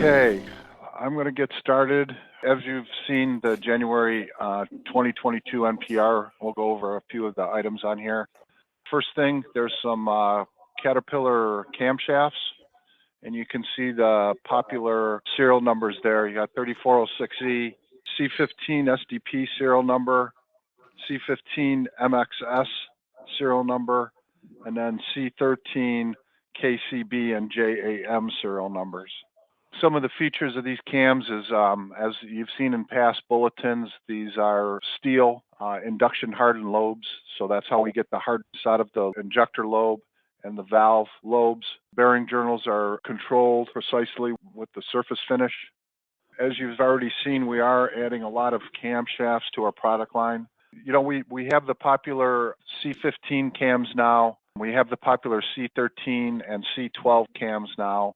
Okay, I'm going to get started. As you've seen the January 2022 NPR, we'll go over a few of the items on here. First thing, there's some Caterpillar camshafts, and you can see the popular serial numbers there. You got 3406E, C15 SDP serial number, C15 MXS serial number, and then C13 KCB and JAM serial numbers. Some of the features of these cams is, as you've seen in past bulletins, these are steel induction hardened lobes. So that's how we get the hardness out of the injector lobe and the valve lobes. Bearing journals are controlled precisely with the surface finish. As you've already seen, we are adding a lot of camshafts to our product line. You know, we have the popular C15 cams now. We have the popular C13 and C12 cams now.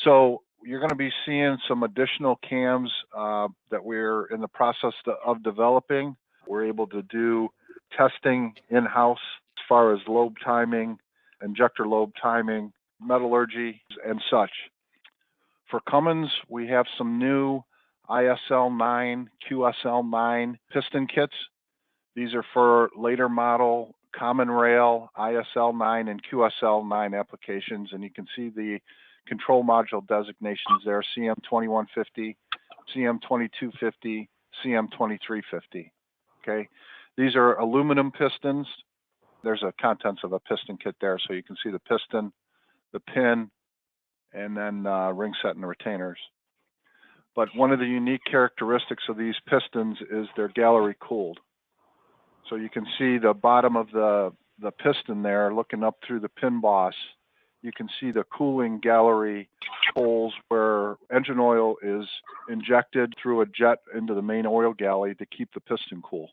So you're going to be seeing some additional cams that we're in the process of developing. We're able to do testing in-house as far as lobe timing, injector lobe timing, metallurgy, and such. For Cummins, we have some new ISL 9, QSL 9 piston kits. These are for later model common rail, ISL 9 and QSL 9 applications, and you can see the control module designations there: CM2150, CM2250, CM2350. Okay, these are aluminum pistons. There's a contents of a piston kit there, so you can see the piston, the pin, and then ring set and the retainers. But one of the unique characteristics of these pistons is they're gallery cooled. So you can see the bottom of the piston there, looking up through the pin boss. You can see the cooling gallery holes where engine oil is injected through a jet into the main oil galley to keep the piston cool.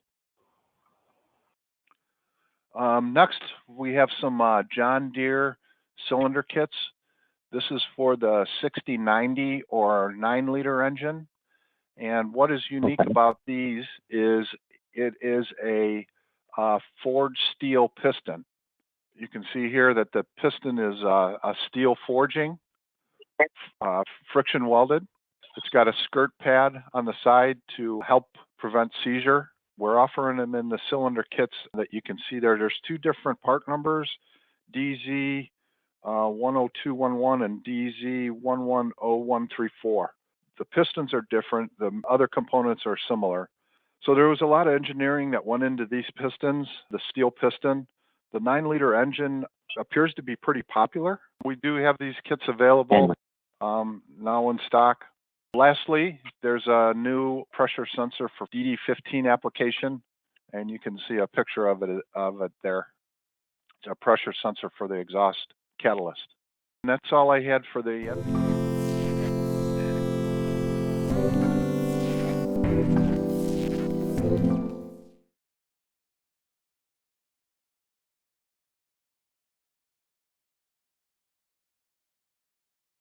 Next, we have some John Deere cylinder kits. This is for the 6090 or 9-liter engine. And what is unique about these is it is a forged steel piston. You can see here that the piston is a steel forging, friction welded. It's got a skirt pad on the side to help prevent seizure. We're offering them in the cylinder kits that you can see there. There's two different part numbers, DZ 10211 and DZ 110134. The pistons are different. The other components are similar. So there was a lot of engineering that went into these pistons, the steel piston. The 9-liter engine appears to be pretty popular. We do have these kits available now in stock. Lastly, there's a new pressure sensor for DD15 application, and you can see a picture of it there. It's a pressure sensor for the exhaust catalyst. And that's all I had for the